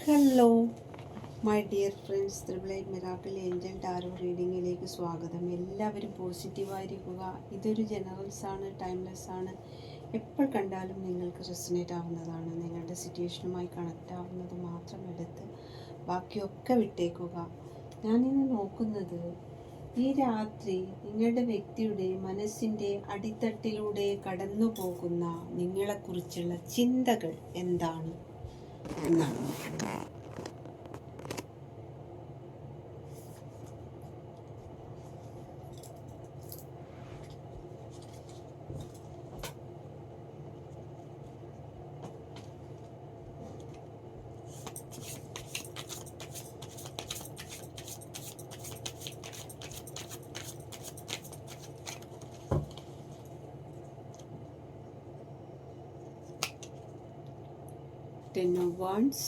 Hello my dear friends, ത്രിബിളൈറ്റ് miracle angel tarot റീഡിങ്ങിലേക്ക് സ്വാഗതം. എല്ലാവരും പോസിറ്റീവായിരിക്കുക. ഇതൊരു ജനറൽസ് ആണ്, ടൈംലെസ് ആണ്. എപ്പോൾ കണ്ടാലും നിങ്ങൾക്ക് റെസനേറ്റ് ആവുന്നതാണ്. നിങ്ങളുടെ സിറ്റുവേഷനുമായി കണക്റ്റ് ആവുന്നത് മാത്രം എടുത്ത് ബാക്കിയൊക്കെ വിട്ടേക്കുക. ഞാനിന്ന് നോക്കുന്നത് ഈ രാത്രി നിങ്ങളുടെ വ്യക്തിയുടെ മനസ്സിൻ്റെ അടിത്തട്ടിലൂടെ കടന്നു പോകുന്ന നിങ്ങളെക്കുറിച്ചുള്ള ചിന്തകൾ എന്താണ് എന്നാണ്. 10 of Wands,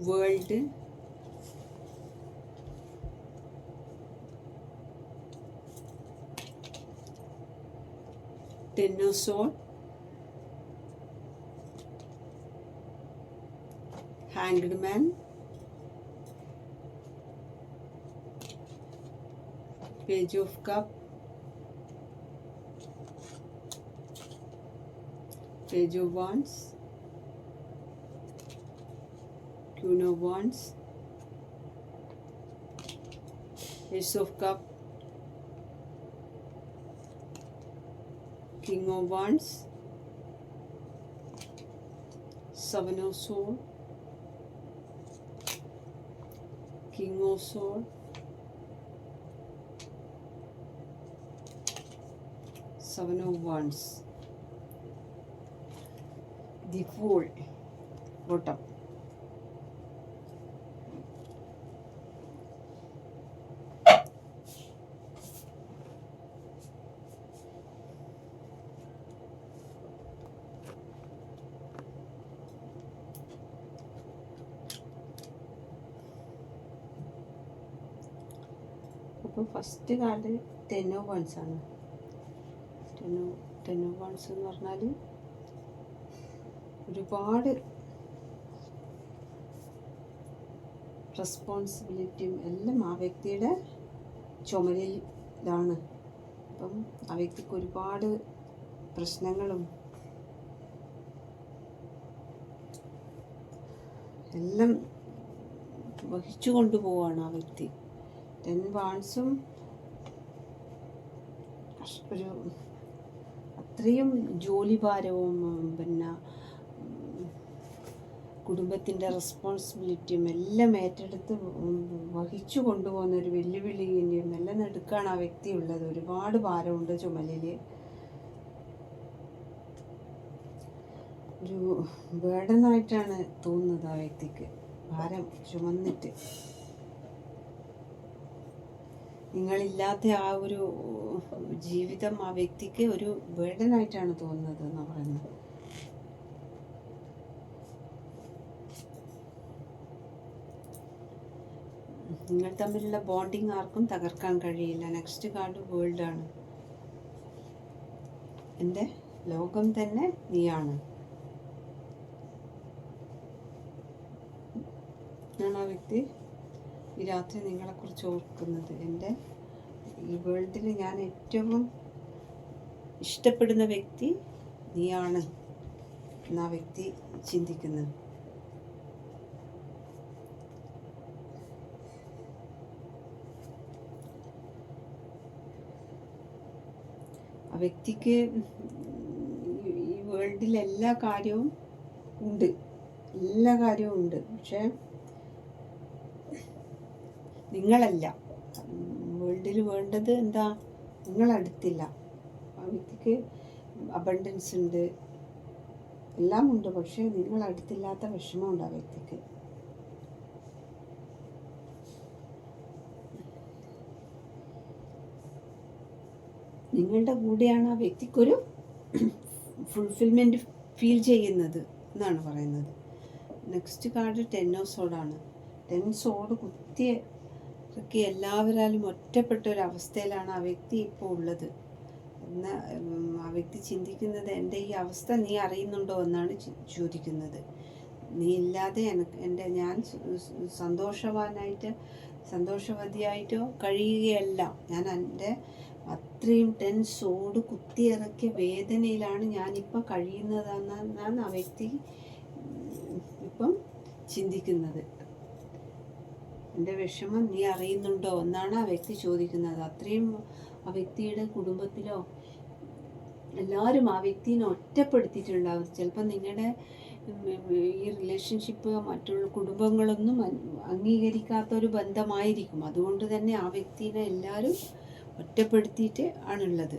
World, Ten of Swords, Hanged Man, Page of Cup, Page of Wands, Queen of Wands, Ace of Cup, King of Wands, Seven of Swords, King of Swords, Seven of Wands, the Fool, bottom. അപ്പോൾ first card 10 of Wands ആണ്. 10 of Wands എന്ന് പറഞ്ഞാൽ ഒരുപാട് റെസ്പോൺസിബിലിറ്റിയും എല്ലാം ആ വ്യക്തിയുടെ ചുമലിലാണ്. അപ്പം ആ വ്യക്തിക്ക് ഒരുപാട് പ്രശ്നങ്ങളും എല്ലാം വഹിച്ചു കൊണ്ടുപോവാണ് ആ വ്യക്തി. 10 വാൺസും ഒരു അത്രയും ജോലിഭാരവും പിന്നെ കുടുംബത്തിൻ്റെ റെസ്പോൺസിബിലിറ്റിയും എല്ലാം ഏറ്റെടുത്ത് വഹിച്ചു കൊണ്ടുപോകുന്ന ഒരു വെല്ലുവിളിയും എല്ലാം നടുക്കാണ് ആ വ്യക്തി ഉള്ളത്. ഒരുപാട് ഭാരമുണ്ട് ചുമലിൽ. ഒരു ബേർഡനായിട്ടാണ് തോന്നുന്നത് ആ വ്യക്തിക്ക്, ഭാരം ചുമന്നിട്ട്. നിങ്ങളില്ലാത്ത ആ ഒരു ജീവിതം ആ വ്യക്തിക്ക് ഒരു ബേർഡനായിട്ടാണ് തോന്നുന്നത് എന്നാണ് പറയുന്നത്. നിങ്ങൾ തമ്മിലുള്ള ബോണ്ടിങ് ആർക്കും തകർക്കാൻ കഴിയില്ല. നെക്സ്റ്റ് കാർഡ് വേൾഡാണ്. എൻ്റെ ലോകം തന്നെ നീയാണ് ആ വ്യക്തി ഈ രാത്രി നിങ്ങളെക്കുറിച്ച് ഓർക്കുന്നത്. എൻ്റെ ഈ വേൾഡിൽ ഞാൻ ഏറ്റവും ഇഷ്ടപ്പെടുന്ന വ്യക്തി നീയാണ് എന്നാ വ്യക്തി ചിന്തിക്കുന്നത്. ആ വ്യക്തിക്ക് ഈ വേൾഡിൽ എല്ലാ കാര്യവും ഉണ്ട്, പക്ഷെ നിങ്ങളല്ല. വേൾഡിൽ വേണ്ടത് എന്താ? നിങ്ങളടുത്തില്ല. ആ വ്യക്തിക്ക് അബണ്ടൻസ് ഉണ്ട്, എല്ലാം ഉണ്ട്, പക്ഷേ നിങ്ങളടുത്തില്ലാത്ത വിഷമമുണ്ട് ആ വ്യക്തിക്ക്. നിങ്ങളുടെ കൂടെയാണ് ആ വ്യക്തിക്കൊരു ഫുൾഫിൽമെൻറ്റ് ഫീൽ ചെയ്യുന്നത് എന്നാണ് പറയുന്നത്. നെക്സ്റ്റ് കാർഡ് 10 of Swords ആണ്. 10 sword കുത്തിയൊക്കെ എല്ലാവരാലും ഒറ്റപ്പെട്ട ഒരു അവസ്ഥയിലാണ് ആ വ്യക്തി ഇപ്പോൾ ഉള്ളത്. എന്നാൽ ആ വ്യക്തി ചിന്തിക്കുന്നത് എൻ്റെ ഈ അവസ്ഥ നീ അറിയുന്നുണ്ടോ എന്നാണ് ചോദിക്കുന്നത്. നീ ഇല്ലാതെ ഞാൻ സന്തോഷവതിയായിട്ടോ കഴിയുകയല്ല. ഞാൻ എൻ്റെ അത്രയും ടെൻസോട് കുത്തിയിറക്കിയ വേദനയിലാണ് ഞാനിപ്പം കഴിയുന്നതെന്നാണ് ആ വ്യക്തി ഇപ്പം ചിന്തിക്കുന്നത്. എൻ്റെ വിഷമം നീ അറിയുന്നുണ്ടോ എന്നാണ് ആ വ്യക്തി ചോദിക്കുന്നത്. അത്രയും ആ വ്യക്തിയുടെ കുടുംബത്തിലോ എല്ലാവരും ആ വ്യക്തിനെ ഒറ്റപ്പെടുത്തിയിട്ടുണ്ടാവും. ചിലപ്പോൾ നിങ്ങളുടെ ഈ റിലേഷൻഷിപ്പ് മറ്റുള്ള കുടുംബങ്ങളൊന്നും അംഗീകരിക്കാത്തൊരു ബന്ധമായിരിക്കും. അതുകൊണ്ട് തന്നെ ആ വ്യക്തിനെ എല്ലാവരും ഒറ്റപ്പെടുത്തിയിട്ട് ആണുള്ളത്.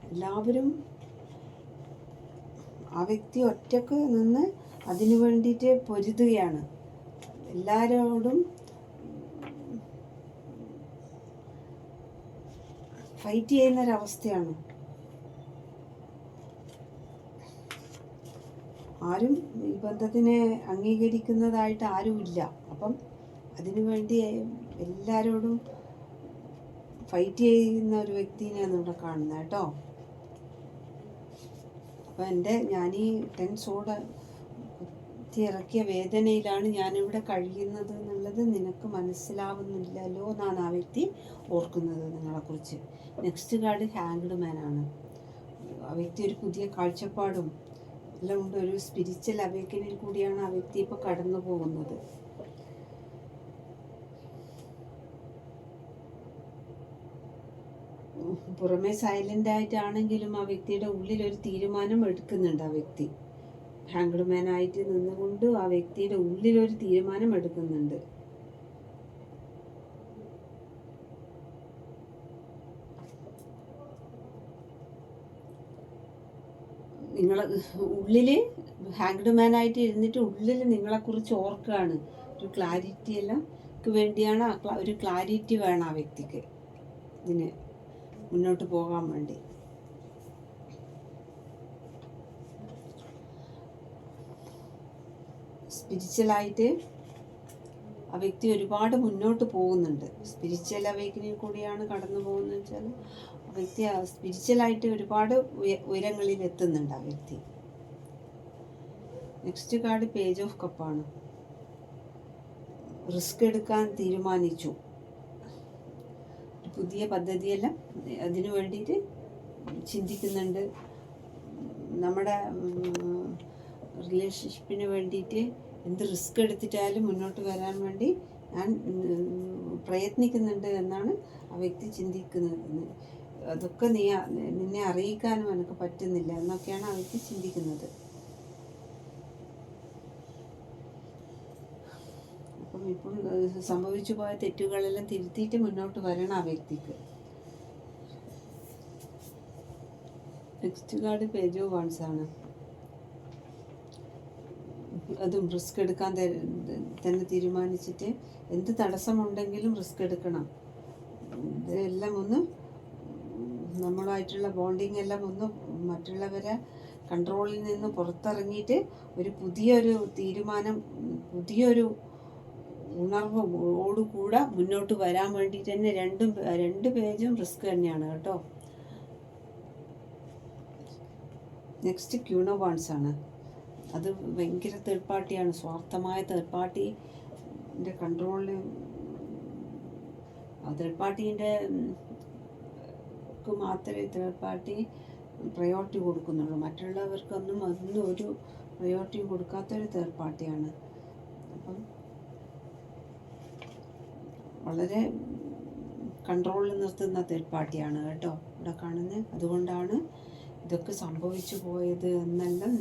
എല്ലാവരും ആ വ്യക്തി ഒറ്റക്ക് നിന്ന് അതിനു വേണ്ടിയിട്ട് പൊരുതുകയാണ്. എല്ലാവരോടും ഫൈറ്റ് ചെയ്യുന്നൊരവസ്ഥയാണ്. ആരും ഈ ബന്ധത്തിനെ അംഗീകരിക്കുന്നതായിട്ട് ആരുമില്ല. അപ്പം അതിനു വേണ്ടി എല്ലാവരോടും ഫൈറ്റ് ചെയ്യുന്ന ഒരു വ്യക്തിനെയാണ് ഇവിടെ കാണുന്നത് കേട്ടോ. അപ്പം ഞാൻ ഈ ടെൻസോടെ കുത്തിയിറക്കിയ വേദനയിലാണ് ഞാനിവിടെ കഴിയുന്നത് എന്നുള്ളത് നിനക്ക് മനസ്സിലാവുന്നില്ലല്ലോ എന്നാണ് ആ വ്യക്തി ഓർക്കുന്നത് നിങ്ങളെക്കുറിച്ച്. നെക്സ്റ്റ് കാർഡ് ഹാങ്ഡ് മാനാണ്. ആ വ്യക്തി ഒരു പുതിയ കാഴ്ചപ്പാടും എല്ലാം ഉണ്ട്. ഒരു സ്പിരിച്വൽ അവേക്കനിൽ കൂടിയാണ് ആ വ്യക്തി ഇപ്പോൾ കടന്നു പോകുന്നത്. പുറമേ സൈലൻ്റ് ആയിട്ടാണെങ്കിലും ആ വ്യക്തിയുടെ ഉള്ളിൽ ഒരു തീരുമാനം എടുക്കുന്നുണ്ട്. ആ വ്യക്തി ഹാങ്ഡ് മാനായിട്ട് നിന്നുകൊണ്ട് ആ വ്യക്തിയുടെ ഉള്ളിലൊരു തീരുമാനം എടുക്കുന്നുണ്ട്. നിങ്ങൾ ഉള്ളിൽ ഹാങ്ഡ് മാനായിട്ട് ഇരുന്നിട്ട് ഉള്ളിൽ നിങ്ങളെക്കുറിച്ച് ഓർക്കുകയാണ്. ഒരു ക്ലാരിറ്റി എല്ലാം വേണ്ടിയാണ് ഒരു ക്ലാരിറ്റി വേണം ആ വ്യക്തിക്ക് ഇതിന് മുന്നോട്ട് പോകാൻ വേണ്ടി. സ്പിരിച്വലായിട്ട് ആ വ്യക്തി ഒരുപാട് മുന്നോട്ട് പോകുന്നുണ്ട്. സ്പിരിച്വൽ അവേക്കനിൽ കൂടിയാണ് കടന്നു പോകുന്നത് വെച്ചാൽ ആ വ്യക്തി സ്പിരിച്വലായിട്ട് ഒരുപാട് ഉയരങ്ങളിൽ എത്തുന്നുണ്ട് ആ വ്യക്തി. നെക്സ്റ്റ് കാർഡ് പേജ് ഓഫ് കപ്പാണ്. റിസ്ക് എടുക്കാൻ തീരുമാനിച്ചു. പുതിയ പദ്ധതിയെല്ലാം അതിനു വേണ്ടിയിട്ട് ചിന്തിക്കുന്നുണ്ട്. നമ്മുടെ റിലേഷൻഷിപ്പിന് വേണ്ടിയിട്ട് എന്ത് റിസ്ക് എടുത്തിട്ടായാലും മുന്നോട്ട് വരാൻ വേണ്ടി ഞാൻ പ്രയത്നിക്കുന്നുണ്ട് എന്നാണ് ആ വ്യക്തി ചിന്തിക്കുന്നത്. അതൊക്കെ നിന്നെ അറിയിക്കാനും എനിക്ക് പറ്റുന്നില്ല എന്നൊക്കെയാണ് ആ വ്യക്തി ചിന്തിക്കുന്നത്. അപ്പം ഇപ്പോൾ സംഭവിച്ചു പോയ തെറ്റുകളെല്ലാം തിരുത്തിയിട്ട് മുന്നോട്ട് വരണം ആ വ്യക്തിക്ക്. Next card page of wands ആണ്. അതും റിസ്ക് എടുക്കാൻ തന്നെ തീരുമാനിച്ചിട്ട് എന്ത് തടസ്സമുണ്ടെങ്കിലും റിസ്ക് എടുക്കണം. ഇതെല്ലാം ഒന്ന് നമ്മളായിട്ടുള്ള ബോണ്ടിങ് എല്ലാം ഒന്ന് മറ്റുള്ളവരെ കൺട്രോളിൽ നിന്ന് പുറത്തിറങ്ങിയിട്ട് ഒരു പുതിയൊരു തീരുമാനം, പുതിയൊരു ഉണർവോടുകൂടെ മുന്നോട്ട് വരാൻ വേണ്ടിയിട്ട് തന്നെ രണ്ട് പേജും റിസ്ക് തന്നെയാണ് കേട്ടോ. നെക്സ്റ്റ് ക്യൂൺ ഓഫ് വാൺസ് ആണ്. അത് ഭയങ്കര തേർഡ് പാർട്ടിയാണ്, സ്വാർത്ഥമായ തേർഡ് പാർട്ടിൻ്റെ കൺട്രോളിൽ. തേർഡ് പാർട്ടീൻ്റെ മാത്രമേ തേർഡ് പാർട്ടി പ്രയോറിറ്റി കൊടുക്കുന്നുള്ളൂ. മറ്റുള്ളവർക്കൊന്നും അതൊന്നും ഒരു പ്രയോറിറ്റിയും കൊടുക്കാത്തൊരു തേർഡ് പാർട്ടിയാണ്. അപ്പം വളരെ കൺട്രോളിൽ നിർത്തുന്ന തേർഡ് പാർട്ടിയാണ് കേട്ടോ ഇവിടെ കാണുന്നത്. അതുകൊണ്ടാണ് ഇതൊക്കെ സംഭവിച്ചു പോയത് എന്നെല്ലാം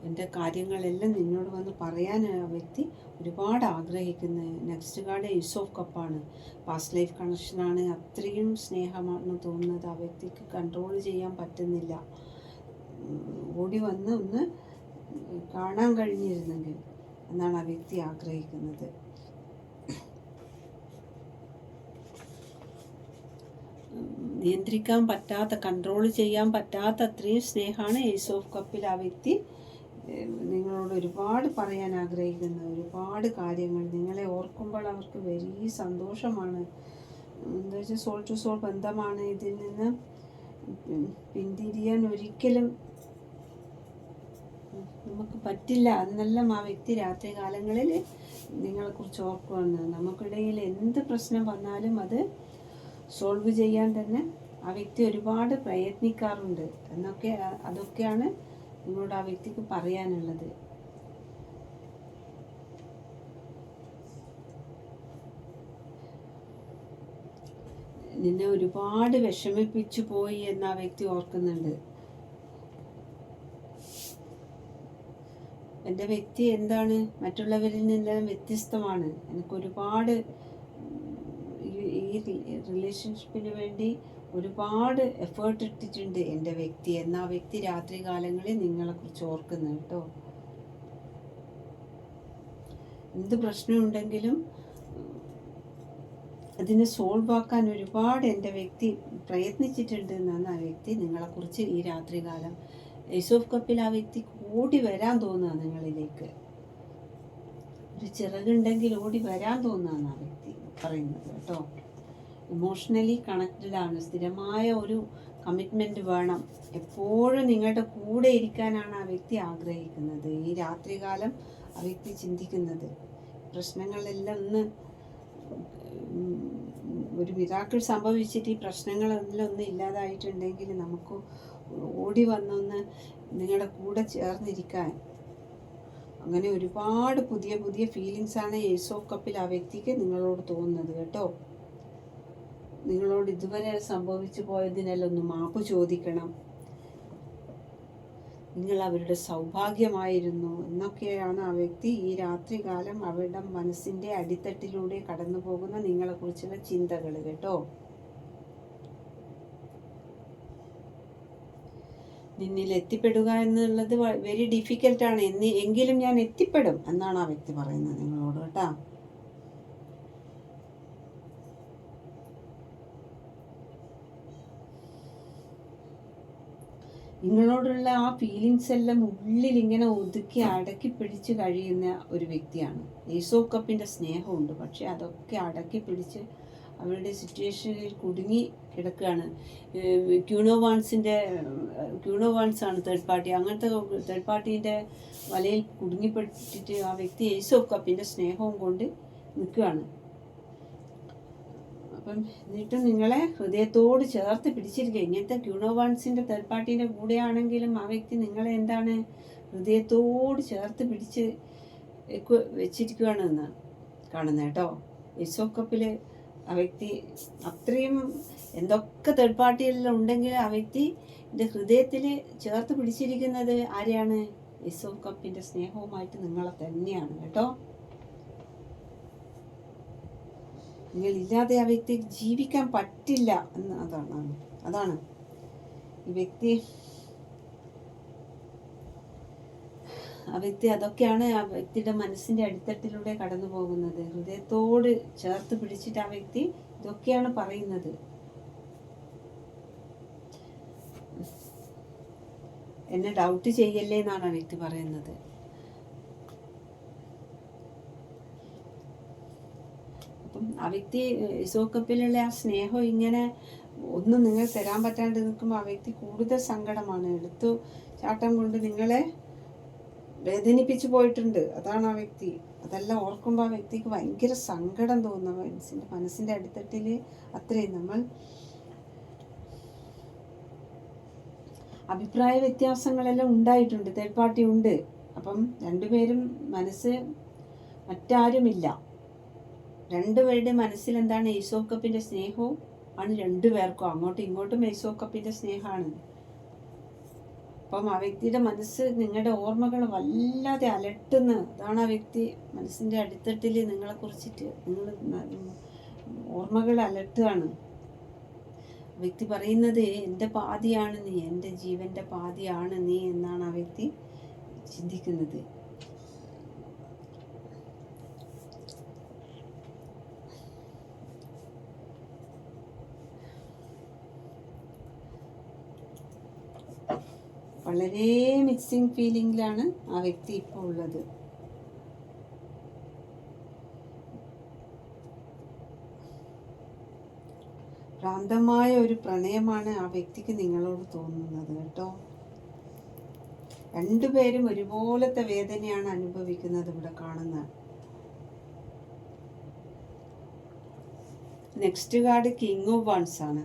എൻ്റെ കാര്യങ്ങളെല്ലാം നിന്നോട് വന്ന് പറയാൻ ആ വ്യക്തി ഒരുപാട് ആഗ്രഹിക്കുന്നത്. നെക്സ്റ്റ് കാർഡ് ഏസ് ഓഫ് കപ്പാണ്. പാസ്റ്റ് ലൈഫ് കണക്ഷനാണ്. അത്രയും സ്നേഹമാണ് തോന്നുന്നത്. ആ വ്യക്തിക്ക് കൺട്രോൾ ചെയ്യാൻ പറ്റുന്നില്ല. ഓടി വന്ന് ഒന്ന് കാണാൻ കഴിഞ്ഞിരുന്നെങ്കിൽ എന്നാണ് ആ വ്യക്തി ആഗ്രഹിക്കുന്നത്. നിയന്ത്രിക്കാൻ പറ്റാത്ത, കൺട്രോൾ ചെയ്യാൻ പറ്റാത്ത അത്രയും സ്നേഹമാണ് ഏസ് ഓഫ് കപ്പിൽ ആ വ്യക്തി നിങ്ങളോട് ഒരുപാട് പറയാൻ ആഗ്രഹിക്കുന്ന ഒരുപാട് കാര്യങ്ങൾ. നിങ്ങളെ ഓർക്കുമ്പോൾ അവർക്ക് വലിയ സന്തോഷമാണ്. എന്താ വെച്ചാൽ സോൾ ടു സോൾ ബന്ധമാണ്. ഇതിൽ നിന്ന് പിന്തിരിയാൻ ഒരിക്കലും നമുക്ക് പറ്റില്ല എന്നെല്ലാം ആ വ്യക്തി രാത്രി കാലങ്ങളിൽ നിങ്ങളെക്കുറിച്ച് ഓർക്കുവാണ്. നമുക്കിടയിൽ എന്ത് പ്രശ്നം വന്നാലും അത് സോൾവ് ചെയ്യാൻ തന്നെ ആ വ്യക്തി ഒരുപാട് പ്രയത്നിക്കാറുണ്ട് അതൊക്കെയാണ് നിങ്ങളോട് ആ വ്യക്തിക്ക് പറയാനുള്ളത്. നിന്നെ ഒരുപാട് വിഷമിപ്പിച്ചു പോയി എന്ന് ആ വ്യക്തി ഓർക്കുന്നുണ്ട്. എൻ്റെ വ്യക്തി എന്താണ്, മറ്റുള്ളവരിൽ നിന്നെല്ലാം വ്യത്യസ്തമാണ്. എനിക്കൊരുപാട് ഈ റിലേഷൻഷിപ്പിന് വേണ്ടി ഒരുപാട് എഫേർട്ട് ഇട്ടിട്ടുണ്ട് എൻ്റെ വ്യക്തി എന്ന ആ വ്യക്തി രാത്രി കാലങ്ങളിൽ നിങ്ങളെക്കുറിച്ച് ഓർക്കുന്നു കേട്ടോ. എന്ത് പ്രശ്നമുണ്ടെങ്കിലും അതിനെ സോൾവ് ആക്കാൻ ഒരുപാട് എൻ്റെ വ്യക്തി പ്രയത്നിച്ചിട്ടുണ്ട് എന്നാണ് ആ വ്യക്തി നിങ്ങളെക്കുറിച്ച് ഈ രാത്രി കാലം ഏസ് ഓഫ് കപ്പിൽ ആ വ്യക്തി ഓടി വരാൻ തോന്നുക നിങ്ങളിലേക്ക്. ഒരു ചിറകുണ്ടെങ്കിൽ ഓടി വരാൻ തോന്നുകയെന്ന് ആ വ്യക്തി പറയുന്നത് കേട്ടോ. ഇമോഷണലി കണക്റ്റഡ് ആണ്. സ്ഥിരമായ ഒരു കമ്മിറ്റ്മെൻറ്റ് വേണം. എപ്പോഴും നിങ്ങളുടെ കൂടെ ഇരിക്കാനാണ് ആ വ്യക്തി ആഗ്രഹിക്കുന്നത്. ഈ രാത്രികാലം ആ വ്യക്തി ചിന്തിക്കുന്നത് പ്രശ്നങ്ങളെല്ലാം ഒരു മിറാക്കിൾ സംഭവിച്ചിട്ട് ഈ പ്രശ്നങ്ങളെല്ലാം ഇല്ലാതായിട്ടുണ്ടെങ്കിൽ നമുക്ക് ഓടി വന്നൊന്ന് നിങ്ങളുടെ കൂടെ ചേർന്നിരിക്കാൻ. അങ്ങനെ ഒരുപാട് പുതിയ പുതിയ ഫീലിങ്സാണ് ഏസ് ഓഫ് കപ്പിൽ ആ വ്യക്തിക്ക് നിങ്ങളോട് തോന്നുന്നത് കേട്ടോ. നിങ്ങളോട് ഇതുവരെ സംഭവിച്ചു പോയതിനെല്ലാം ഒന്ന് മാപ്പ് ചോദിക്കണം. നിങ്ങൾ അവരുടെ സൗഭാഗ്യമായിരുന്നു എന്നൊക്കെയാണ് ആ വ്യക്തി ഈ രാത്രി കാലം അവരുടെ മനസ്സിൻ്റെ അടിത്തട്ടിലൂടെ കടന്നു പോകുന്ന നിങ്ങളെക്കുറിച്ചുള്ള ചിന്തകൾ കേട്ടോ. നിന്നിൽ എത്തിപ്പെടുക എന്നുള്ളത് വെരി ഡിഫിക്കൽട്ടാണ്. എങ്കിലും ഞാൻ എത്തിപ്പെടും എന്നാണ് ആ വ്യക്തി പറയുന്നത് നിങ്ങളോട് കേട്ടോ. നിങ്ങളോടുള്ള ആ ഫീലിങ്സ് എല്ലാം ഉള്ളിൽ ഇങ്ങനെ ഒതുക്കി അടക്കി പിടിച്ച് കഴിയുന്ന ഒരു വ്യക്തിയാണ്. ഏസ് ഓഫ് കപ്പിൻ്റെ സ്നേഹമുണ്ട്, പക്ഷെ അതൊക്കെ അടക്കി പിടിച്ച് അവരുടെ സിറ്റുവേഷനിൽ കുടുങ്ങി കിടക്കുകയാണ്. ക്യൂണോവാൻസാണ് തേർഡ് പാർട്ടി. അങ്ങനത്തെ തേർഡ് പാർട്ടീൻ്റെ വലയിൽ കുടുങ്ങിപ്പെട്ടിട്ട് ആ വ്യക്തി ഏസ് ഓഫ് കപ്പിൻ്റെ സ്നേഹവും കൊണ്ട് നിൽക്കുകയാണ്. അപ്പം എന്നിട്ടും നിങ്ങളെ ഹൃദയത്തോട് ചേർത്ത് പിടിച്ചിരിക്കുക. ഇങ്ങനത്തെ ക്യൂണോവാൻസിൻ്റെ തേർഡ് പാർട്ടീൻ്റെ കൂടെയാണെങ്കിലും ആ വ്യക്തി നിങ്ങളെ എന്താണ് ഹൃദയത്തോട് ചേർത്ത് പിടിച്ച് വെച്ചിരിക്കുകയാണ് എന്ന് കാണുന്നത് കേട്ടോ. ഏസ് ഓഫ് കപ്പിൽ ആ വ്യക്തി അത്രയും എന്തൊക്കെ തേർഡ് പാർട്ടിയെല്ലാം ഉണ്ടെങ്കിൽ ആ വ്യക്തി എൻ്റെ ഹൃദയത്തിൽ ചേർത്ത് പിടിച്ചിരിക്കുന്നത് ആരെയാണ്? ഏസ് ഓഫ് കപ്പിൻ്റെ സ്നേഹവുമായിട്ട് നിങ്ങളെ തന്നെയാണ് കേട്ടോ. നിങ്ങളില്ലാതെ ആ വ്യക്തിക്ക് ജീവിക്കാൻ പറ്റില്ല എന്ന് അതാണ് ഈ വ്യക്തി അതൊക്കെയാണ് ആ വ്യക്തിയുടെ മനസ്സിൻ്റെ അടിത്തട്ടിലൂടെ കടന്നു പോകുന്നത്. ഹൃദയത്തോട് ചേർത്ത് പിടിച്ചിട്ട് ആ വ്യക്തി ഇതൊക്കെയാണ് പറയുന്നത്. എന്നെ ഡൗട്ട് ചെയ്യല്ലേ എന്നാണ് ആ വ്യക്തി പറയുന്നത്. അപ്പം ആ വ്യക്തി ഏസ് ഓഫ് കപ്പിലുള്ള ആ സ്നേഹം ഇങ്ങനെ ഒന്നും നിങ്ങൾ തരാൻ പറ്റാണ്ട് നിൽക്കുമ്പോൾ ആ വ്യക്തി കൂടുതൽ സങ്കടമാണ്. എടുത്തു ചാട്ടം കൊണ്ട് നിങ്ങളെ വേദനിപ്പിച്ചു പോയിട്ടുണ്ട്. അതാണ് ആ വ്യക്തി. അതെല്ലാം ഓർക്കുമ്പോൾ ആ വ്യക്തിക്ക് ഭയങ്കര സങ്കടം തോന്നുന്നു. മനസ്സിൻ്റെ അടിത്തട്ടിൽ അത്രയും നമ്മൾ അഭിപ്രായ വ്യത്യാസങ്ങളെല്ലാം ഉണ്ടായിട്ടുണ്ട്. തേർഡ് പാർട്ടി ഉണ്ട്. അപ്പം രണ്ടുപേരും മനസ്സ് മറ്റാരുമില്ല. രണ്ടുപേരുടെ മനസ്സിൽ എന്താണ്? ഏസ് ഓഫ് കപ്പിൻ്റെ സ്നേഹവും ആണ് രണ്ടുപേർക്കും. അങ്ങോട്ടും ഇങ്ങോട്ടും ഏസ് ഓഫ് കപ്പിൻ്റെ സ്നേഹമാണ്. അപ്പം ആ വ്യക്തിയുടെ മനസ്സ് നിങ്ങളുടെ ഓർമ്മകൾ വല്ലാതെ അലട്ടുന്ന അതാണ് ആ വ്യക്തി മനസ്സിൻ്റെ അടിത്തട്ടിൽ നിങ്ങളെ കുറിച്ചിട്ട് ഓർമ്മകൾ അലട്ടുകയാണ്. വ്യക്തി പറയുന്നത് എൻ്റെ പാതിയാണ് നീ, എൻ്റെ ജീവൻ്റെ പാതിയാണ് നീ എന്നാണ് ആ വ്യക്തി ചിന്തിക്കുന്നത്. വളരെ മിക്സിങ് ഫീലിംഗിലാണ് ആ വ്യക്തി ഇപ്പോൾ ഉള്ളത്. ഭ്രാന്തമായ ഒരു പ്രണയമാണ് ആ വ്യക്തിക്ക് നിങ്ങളോട് തോന്നുന്നത് കേട്ടോ. രണ്ടുപേരും ഒരുപോലത്തെ വേദനയാണ് അനുഭവിക്കുന്നത് ഇവിടെ കാണുന്നത്. Next card king of wands ആണ്.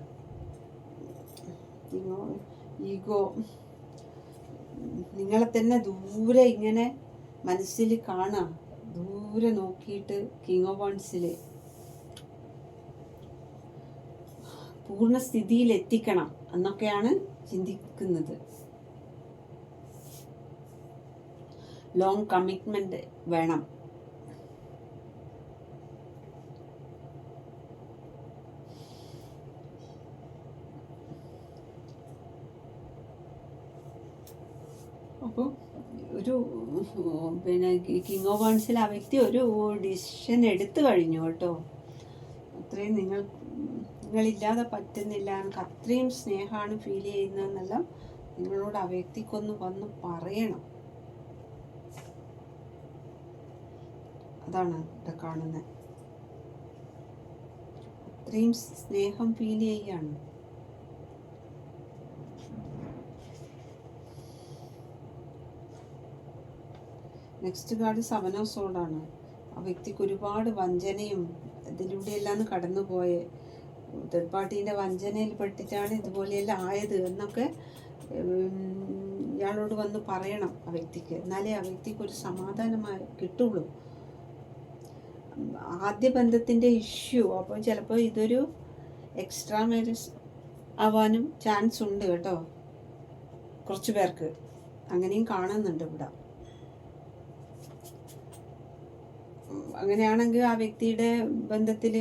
ഈഗോ നിങ്ങളെ തന്നെ ദൂരെ ഇങ്ങനെ മനസ്സിൽ കാണാം, ദൂരെ നോക്കിയിട്ട് കിങ് ഓഫ് വൺസിൽ പൂർണ്ണസ്ഥിതിയിൽ എത്തിക്കണം എന്നൊക്കെയാണ് ചിന്തിക്കുന്നത്. ലോങ് കമ്മിറ്റ്മെന്റ് വേണം. അപ്പോൾ ഒരു കിങ് ഓഫ് വൺസിൽ ആ വ്യക്തി ഒരു ഡിസിഷൻ എടുത്തു കഴിഞ്ഞു കേട്ടോ. അത്രയും നിങ്ങളില്ലാതെ പറ്റുന്നില്ല, എനിക്ക് അത്രയും സ്നേഹമാണ് ഫീൽ ചെയ്യുന്നതെന്നെല്ലാം നിങ്ങളോട് ആ വ്യക്തിക്കൊന്ന് വന്ന് പറയണം. അതാണ് ഇവിടെ കാണുന്നത്. അത്രയും സ്നേഹം ഫീൽ ചെയ്യാണ്. നെക്സ്റ്റ് കാർഡ് സെവൻ ഓഫ് സോഡാണ്. ആ വ്യക്തിക്ക് ഒരുപാട് വഞ്ചനയും ഇതിലൂടെയെല്ലാം കടന്നു പോയെ, തേർഡ് പാർട്ടീൻ്റെ വഞ്ചനയിൽ പെട്ടിട്ടാണ് ഇതുപോലെയെല്ലാം ആയത് എന്നൊക്കെ ഇയാളോട് വന്ന് പറയണം ആ വ്യക്തിക്ക്. എന്നാലേ ആ വ്യക്തിക്ക് ഒരു സമാധാനമായി കിട്ടുള്ളൂ. ആദ്യ ബന്ധത്തിൻ്റെ ഇഷ്യൂ, അപ്പോൾ ചിലപ്പോൾ ഇതൊരു എക്സ്ട്രാ മാരേജ് ആവാനും ചാൻസ് ഉണ്ട് കേട്ടോ. കുറച്ച് പേർക്ക് അങ്ങനെയും കാണുന്നുണ്ട് ഇവിടെ. അങ്ങനെയാണെങ്കിൽ ആ വ്യക്തിയുടെ ബന്ധത്തിൽ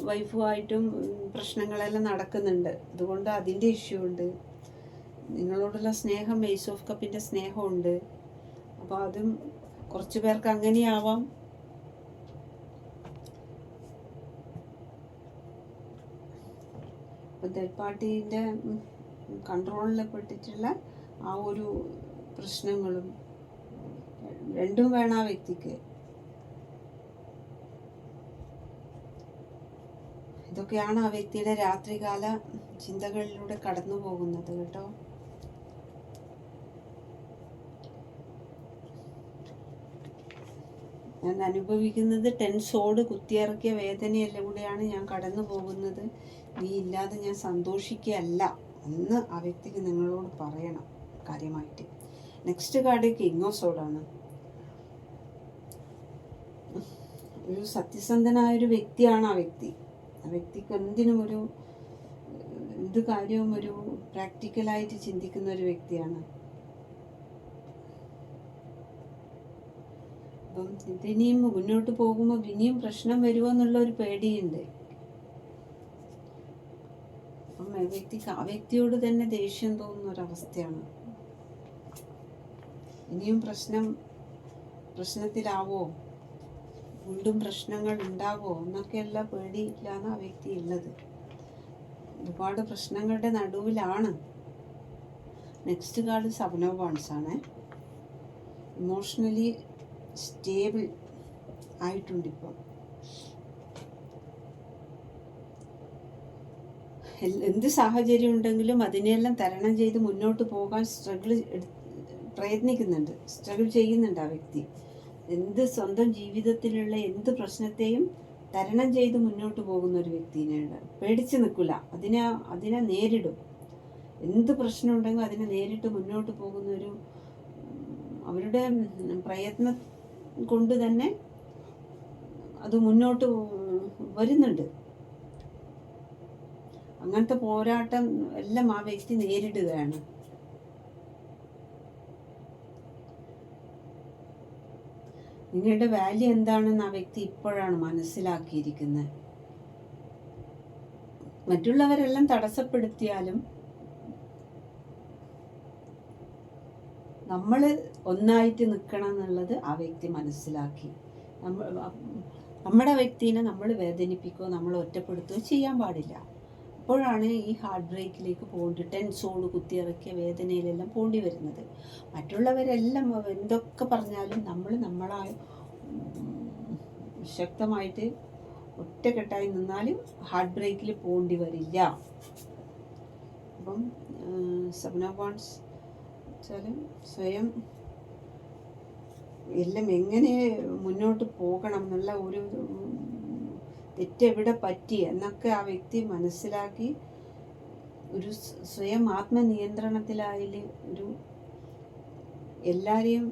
വൈഫുമായിട്ടും പ്രശ്നങ്ങളെല്ലാം നടക്കുന്നുണ്ട്. അതുകൊണ്ട് അതിൻ്റെ ഇഷ്യൂ ഉണ്ട്. നിങ്ങളോടുള്ള സ്നേഹം, ഏസ് ഓഫ് കപ്പിൻ്റെ സ്നേഹമുണ്ട്. അപ്പോൾ അതും കുറച്ച് പേർക്ക് അങ്ങനെയാവാം. അപ്പം തേർഡ് പാർട്ടീൻ്റെ കൺട്രോളിൽ പെട്ടിട്ടുള്ള ആ ഒരു പ്രശ്നങ്ങളും രണ്ടും വേണം ആ വ്യക്തിക്ക്. ഇതൊക്കെയാണ് ആ വ്യക്തിയുടെ രാത്രികാല ചിന്തകളിലൂടെ കടന്നു പോകുന്നത് കേട്ടോ. ഞാൻ അനുഭവിക്കുന്നത് ടെൻസോട് കുത്തിയിറക്കിയ വേദനയിലൂടെയാണ് ഞാൻ കടന്നു പോകുന്നത്. നീ ഇല്ലാതെ ഞാൻ സന്തോഷിക്കുകയല്ല എന്ന് ആ വ്യക്തിക്ക് നിങ്ങളോട് പറയണം കാര്യമായിട്ട്. നെക്സ്റ്റ് കാർഡ് കിങ് ഓഫ് സോഡാണ്. ഒരു സത്യസന്ധനായൊരു വ്യക്തിയാണ് ആ വ്യക്തി. ആ വ്യക്തിക്ക് എന്തിനും എന്ത് കാര്യവും ഒരു പ്രാക്ടിക്കലായിട്ട് ചിന്തിക്കുന്ന ഒരു വ്യക്തിയാണ്. അപ്പം ഇതിനിയും മുന്നോട്ട് പോകുമ്പോൾ ഇനിയും പ്രശ്നം വരുമോ എന്നുള്ള ഒരു പേടിയുണ്ട്. അപ്പം ആ വ്യക്തിയോട് തന്നെ ദേഷ്യം തോന്നുന്ന ഒരവസ്ഥയാണ്. ഇനിയും പ്രശ്നത്തിലാവോ, വീണ്ടും പ്രശ്നങ്ങൾ ഉണ്ടാവോ എന്നൊക്കെയുള്ള പേടിയില്ലാണ് ആ വ്യക്തി ഉള്ളത്. ഒരുപാട് പ്രശ്നങ്ങളുടെ നടുവിലാണ്. Next card seven of wands ആണ്. ഇമോഷണലി സ്റ്റേബിൾ ആയിട്ടുണ്ട് ഇപ്പം. എന്ത് സാഹചര്യം ഉണ്ടെങ്കിലും അതിനെല്ലാം തരണം ചെയ്ത് മുന്നോട്ട് പോകാൻ സ്ട്രഗിൾ ചെയ്യുന്നുണ്ട് ആ വ്യക്തി. സ്വന്തം ജീവിതത്തിലുള്ള എന്ത് പ്രശ്നത്തെയും തരണം ചെയ്ത് മുന്നോട്ട് പോകുന്ന ഒരു വ്യക്തിയാണ്. പേടിച്ച് നിൽക്കില്ല, അതിനെ നേരിടും. എന്ത് പ്രശ്നം ഉണ്ടെങ്കിലും അതിനെ നേരിട്ട് മുന്നോട്ട് പോകുന്ന അവരുടെ പ്രയത്നം കൊണ്ട് തന്നെ അത് മുന്നോട്ട് വരുന്നുണ്ട്. അങ്ങനത്തെ പോരാട്ടം എല്ലാം ആ വ്യക്തി നേരിടുകയാണ്. നിങ്ങളുടെ വാല്യൂ എന്താണെന്ന് ആ വ്യക്തി ഇപ്പോഴാണ് മനസ്സിലാക്കിയിരിക്കുന്നത്. മറ്റുള്ളവരെല്ലാം തടസ്സപ്പെടുത്തിയാലും നമ്മൾ ഒന്നായിട്ട് നിൽക്കണം എന്നുള്ളത് ആ വ്യക്തി മനസ്സിലാക്കി. നമ്മുടെ വ്യക്തിനെ നമ്മൾ വേദനിപ്പിക്കുകയോ നമ്മൾ ഒറ്റപ്പെടുത്തുകയോ ചെയ്യാൻ പാടില്ല. അപ്പോഴാണ് ഈ ഹാർട്ട് ബ്രേക്കിലേക്ക് പോകേണ്ടി ടെൻസോട് കുത്തിയിറക്കിയ വേദനയിലെല്ലാം പോകേണ്ടി വരുന്നത്. മറ്റുള്ളവരെല്ലാം എന്തൊക്കെ പറഞ്ഞാലും നമ്മൾ നമ്മളായ ശക്തമായിട്ട് ഒറ്റക്കെട്ടായി നിന്നാലും ഹാർട്ട് ബ്രേക്കിൽ പോകേണ്ടി വരില്ല. അപ്പം സബ്ന ബോൺസ് വെച്ചാൽ സ്വയം എല്ലാം എങ്ങനെ മുന്നോട്ട് പോകണം എന്നുള്ള ഒരു തെറ്റെവിടെ പറ്റി എന്നൊക്കെ ആ വ്യക്തി മനസ്സിലാക്കി ഒരു സ്വയം ആത്മനിയന്ത്രണത്തിലായാൽ ഒരു എല്ലാവരെയും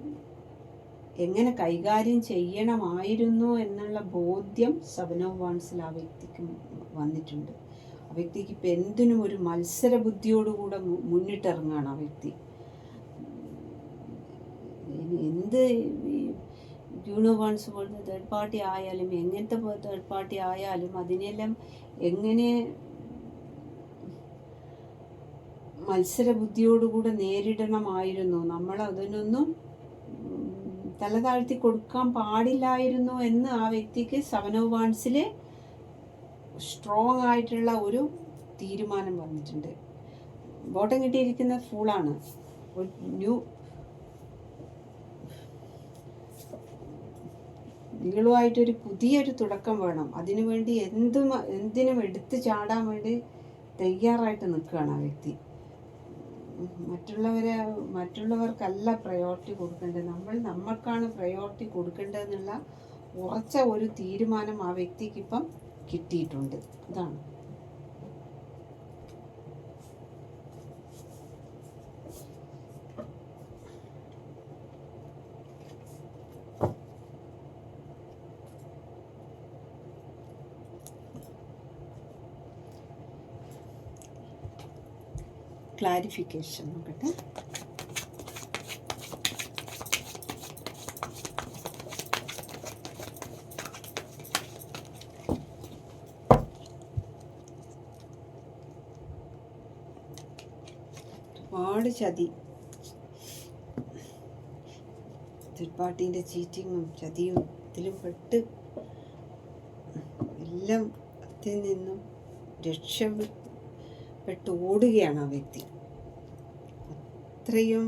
എങ്ങനെ കൈകാര്യം ചെയ്യണമായിരുന്നു എന്നുള്ള ബോധ്യം സെവൻ ഓഫ് വാൻസിൽ ആ വ്യക്തിക്ക് വന്നിട്ടുണ്ട്. ആ വ്യക്തിക്ക് ഇപ്പം എന്തിനും ഒരു മത്സര ബുദ്ധിയോടുകൂടെ മുന്നിട്ടിറങ്ങുകയാണ് ആ വ്യക്തി. എന്ത് യൂണിവേഴ്സ് പോലത്തെ തേർഡ് പാർട്ടി ആയാലും എങ്ങനത്തെ തേർഡ് പാർട്ടി ആയാലും അതിനെല്ലാം എങ്ങനെ മത്സര ബുദ്ധിയോടുകൂടെ നേരിടണമായിരുന്നു, നമ്മൾ അതിനൊന്നും തല താഴ്ത്തി കൊടുക്കാൻ പാടില്ലായിരുന്നു എന്ന് ആ വ്യക്തിക്ക് സെവൻ ഓഫ് വാൻസിൽ സ്ട്രോങ് ആയിട്ടുള്ള ഒരു തീരുമാനം വന്നിട്ടുണ്ട്. ബോട്ടം കിട്ടിയിരിക്കുന്ന ഫൂളാണ്. നിങ്ങളുമായിട്ടൊരു പുതിയൊരു തുടക്കം വേണം. അതിനുവേണ്ടി എന്തിനും എടുത്തു ചാടാൻ വേണ്ടി തയ്യാറായിട്ട് നിൽക്കുകയാണ് ആ വ്യക്തി. മറ്റുള്ളവർക്കല്ല പ്രയോറിറ്റി കൊടുക്കേണ്ടത്, നമ്മൾക്കാണ് പ്രയോറിറ്റി കൊടുക്കേണ്ടതെന്നുള്ള ഉറച്ച ഒരു തീരുമാനം ആ വ്യക്തിക്ക് ഇപ്പം കിട്ടിയിട്ടുണ്ട്. അതാണ് ക്ലാരിഫിക്കേഷൻ നോക്കട്ടെ. ഒരുപാട് ചതി, തേർഡ് പാർട്ടീൻ്റെ ചീറ്റിങ്ങും ചതിയും ഇതിലും പെട്ട് എല്ലാം അതിൽ നിന്നും രക്ഷപ്പെട്ട് ഓടുകയാണ് ആ വ്യക്തി. അത്രയും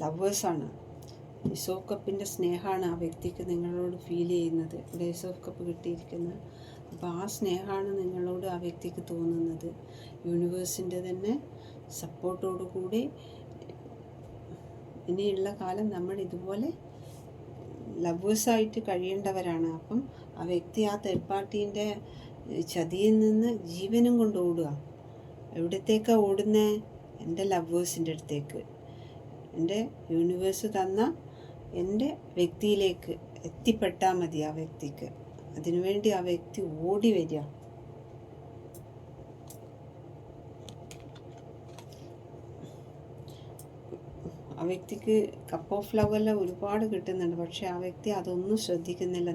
ലവേഴ്സാണ്. ഏസ് ഓഫ് കപ്പിൻ്റെ സ്നേഹമാണ് ആ വ്യക്തിക്ക് നിങ്ങളോട് ഫീൽ ചെയ്യുന്നത്. ഇവിടെ ഏസ് ഓഫ് കപ്പ് കിട്ടിയിരിക്കുന്നത്. അപ്പോൾ ആ സ്നേഹമാണ് നിങ്ങളോട് ആ വ്യക്തിക്ക് തോന്നുന്നത്. യൂണിവേഴ്സിൻ്റെ തന്നെ സപ്പോർട്ടോടു കൂടി ഇനിയുള്ള കാലം നമ്മൾ ഇതുപോലെ ലവേഴ്സായിട്ട് കഴിയേണ്ടവരാണ്. അപ്പം ആ വ്യക്തി ആ തേർഡ് പാർട്ടീൻ്റെ ചതിയിൽ നിന്ന് ജീവനും കൊണ്ട് ഓടുക. എവിടത്തേക്കാണ് ഓടുന്നത്? എൻ്റെ ലവേഴ്സിൻ്റെ അടുത്തേക്ക്, എൻ്റെ യൂണിവേഴ്സ് തന്ന എൻ്റെ വ്യക്തിയിലേക്ക് എത്തിപ്പെട്ടാൽ മതി ആ വ്യക്തിക്ക്. അതിനുവേണ്ടി ആ വ്യക്തി ഓടി വരിക. ആ വ്യക്തിക്ക് കപ്പ് ഓഫ് ലവ് എല്ലാം ഒരുപാട് കിട്ടുന്നുണ്ട്. പക്ഷെ ആ വ്യക്തി അതൊന്നും ശ്രദ്ധിക്കുന്നില്ല.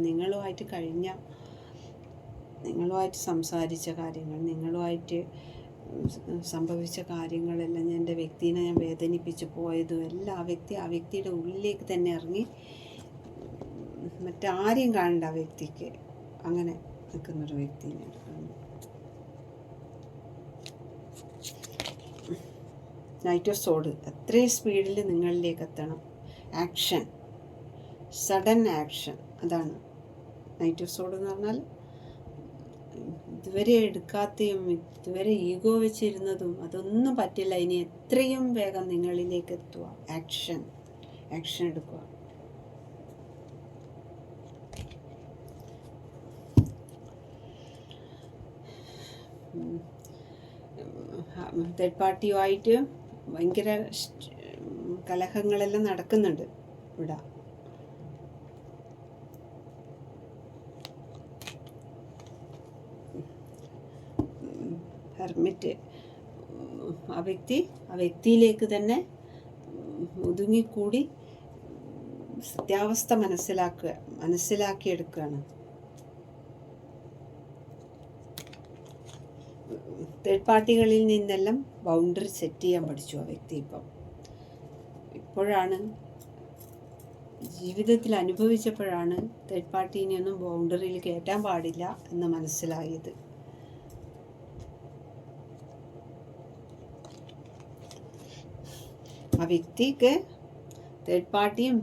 നിങ്ങളുമായിട്ട് സംസാരിച്ച കാര്യങ്ങൾ, നിങ്ങളുമായിട്ട് സംഭവിച്ച കാര്യങ്ങളെല്ലാം, എൻ്റെ വ്യക്തിനെ ഞാൻ വേദനിപ്പിച്ച് പോയതും എല്ലാം ആ വ്യക്തിയുടെ ഉള്ളിലേക്ക് തന്നെ ഇറങ്ങി മറ്റാരെയും കാണണ്ട ആ വ്യക്തിക്ക്. അങ്ങനെ നിൽക്കുന്നൊരു വ്യക്തിനെ എടുക്കണം. നൈറ്റ് ഓഫ് സോഡ് അത്രയും സ്പീഡിൽ നിങ്ങളിലേക്ക് എത്തണം. ആക്ഷൻ, സഡൻ ആക്ഷൻ, അതാണ് നൈറ്റ് ഓഫ് സോഡ് എന്ന് പറഞ്ഞാൽ. ഇതുവരെ എടുക്കാത്തയും ഇതുവരെ ഈഗോ വെച്ചിരുന്നതും അതൊന്നും പറ്റില്ല. ഇനി എത്രയും വേഗം നിങ്ങളിലേക്ക് എത്തുക. ആക്ഷൻ എടുക്കുക. തേർഡ് പാർട്ടിയുമായിട്ട് ഭയങ്കര കലഹങ്ങളെല്ലാം നടക്കുന്നുണ്ട് ഇവിടെ. ഹെർമിറ്റ്, ആ വ്യക്തിയിലേക്ക് തന്നെ ഒതുങ്ങിക്കൂടി സത്യാവസ്ഥ മനസ്സിലാക്കിയെടുക്കുകയാണ്. തേർഡ് പാർട്ടികളിൽ നിന്നെല്ലാം ബൗണ്ടറി സെറ്റ് ചെയ്യാൻ പഠിച്ചു ആ വ്യക്തി. ഇപ്പോഴാണ് ജീവിതത്തിൽ അനുഭവിച്ചപ്പോഴാണ് തേർഡ് പാർട്ടീനെയൊന്നും ബൗണ്ടറിയിൽ കയറ്റാൻ പാടില്ല എന്ന് മനസ്സിലായത്. ആ വ്യക്തിക്ക് തേർഡ് പാർട്ടിയും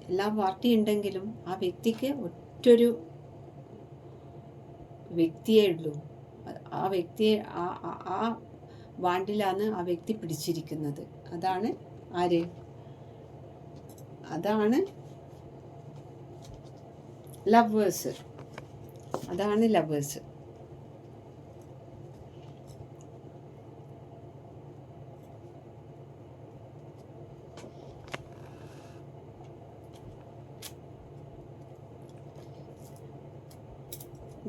എല്ലാ പാർട്ടിയും ഉണ്ടെങ്കിലും ആ വ്യക്തിക്ക് ഒറ്റൊരു വ്യക്തിയേ ഉള്ളൂ. ആ വ്യക്തിയെ ആ വാണ്ടിലാണ് ആ വ്യക്തി പിടിച്ചിരിക്കുന്നത്. അതാണ് ആര്? അതാണ് ലവേഴ്സ്. അതാണ് ലവേഴ്സ്.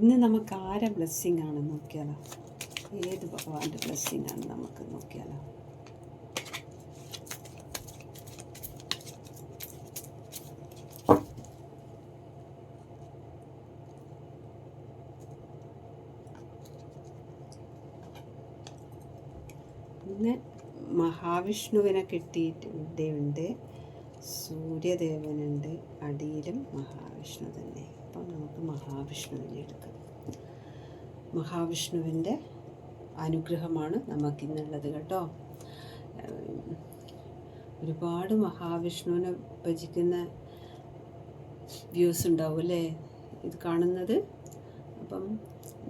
ഇന്ന് നമുക്ക് ആരെ ബ്ലെസ്സിങ് ആണ് നോക്കിയാലോ? ഏത് ഭഗവാന്റെ ബ്ലെസ്സിങ് ആണ് നമുക്ക് നോക്കിയാലോ? ഇന്ന് മഹാവിഷ്ണുവിനെ കിട്ടിയിട്ടുണ്ട്, സൂര്യദേവനുണ്ട്, അടിയിലും മഹാവിഷ്ണു തന്നെ. അപ്പം നമുക്ക് മഹാവിഷ്ണുവിനെ എടുക്കാം. മഹാവിഷ്ണുവിൻ്റെ അനുഗ്രഹമാണ് നമുക്കിന്നുള്ളത് കേട്ടോ. ഒരുപാട് മഹാവിഷ്ണുവിനെ ഭജിക്കുന്ന വ്യൂസ് ഉണ്ടാവും അല്ലേ ഇത് കാണുന്നത്. അപ്പം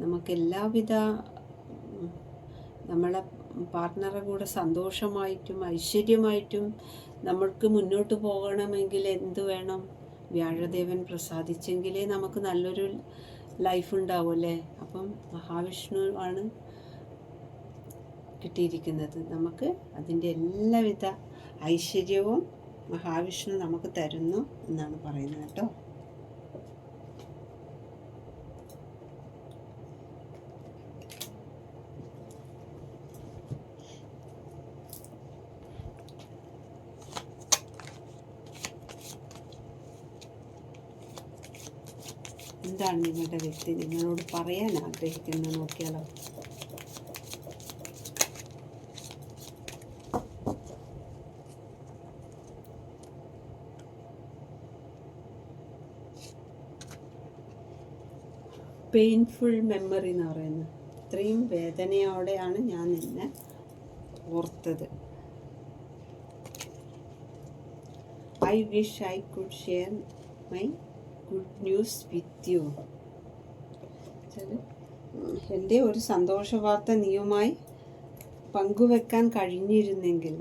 നമുക്ക് എല്ലാവിധ നമ്മളെ പാർട്ട്ണറെ കൂടെ സന്തോഷമായിട്ടും ഐശ്വര്യമായിട്ടും നമ്മൾക്ക് മുന്നോട്ട് പോകണമെങ്കിൽ എന്ത് വേണം? വ്യാഴദേവൻ പ്രസാദിച്ചെങ്കിലേ നമുക്ക് നല്ലൊരു ലൈഫ് ഉണ്ടാവും അല്ലേ. അപ്പം മഹാവിഷ്ണു ആണ് കിട്ടിയിരിക്കുന്നത് നമുക്ക്. അതിൻ്റെ എല്ലാവിധ ഐശ്വര്യവും മഹാവിഷ്ണു നമുക്ക് തരുന്നു എന്നാണ് പറയുന്നത് കേട്ടോ. എന്താണ് നിങ്ങളുടെ വ്യക്തി നിങ്ങളോട് പറയാൻ ആഗ്രഹിക്കുന്നത് നോക്കിയാലോ? പെയിൻഫുൾ മെമ്മറി എന്ന് പറയുന്നത്. ഇത്രയും വേദനയോടെയാണ് ഞാൻ നിന്നെ ഓർത്തത്. I wish I could share my good news with you. എൻ്റെ ഒരു സന്തോഷ വാർത്ത നീയുമായി പങ്കുവെക്കാൻ കഴിഞ്ഞിരുന്നെങ്കിൽ.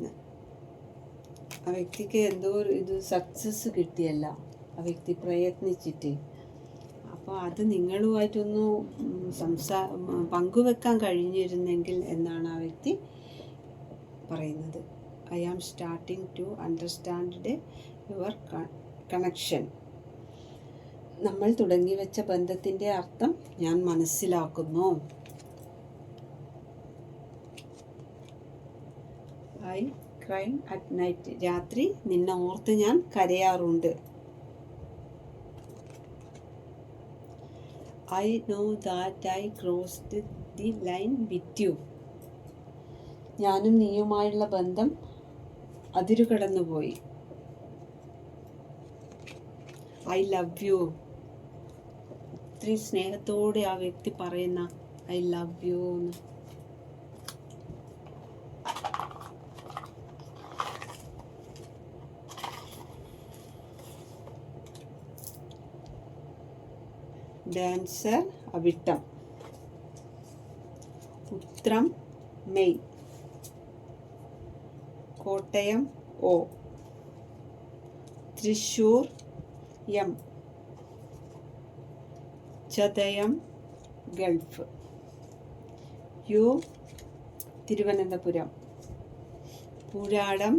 ആ വ്യക്തിക്ക് എന്തോ ഇത് സക്സസ് കിട്ടിയല്ല, ആ വ്യക്തി പ്രയത്നിച്ചിട്ട്. അപ്പോൾ അത് നിങ്ങളുമായിട്ടൊന്ന് പങ്കുവെക്കാൻ കഴിഞ്ഞിരുന്നെങ്കിൽ എന്നാണ് ആ വ്യക്തി പറയുന്നത്. I am starting to understand your connection. നമ്മൾ തുടങ്ങി വെച്ച ബന്ധത്തിൻ്റെ അർത്ഥം ഞാൻ മനസ്സിലാക്കുന്നു. I cry at night. രാത്രി നിന്നെ ഓർത്ത് ഞാൻ കരയാറുണ്ട്. I know that I crossed the line with you. ഞാനും നീയുമായുള്ള ബന്ധം അതിരു കടന്നുപോയി. I love you. ഇത്രയും സ്നേഹത്തോടെ ആ വ്യക്തി പറയുന്ന ഐ ലവ് യു എന്ന്. Dancer Avittam. Uthram May. Kottayam O. Thrissur M. Chathayam Gulf. U Thiruvananthapuram. Pooradam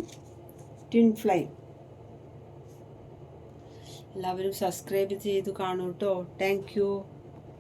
twin flame. എല്ലാവരും സബ്സ്ക്രൈബ് ചെയ്ത് കാണൂ കേട്ടോ. Thank U.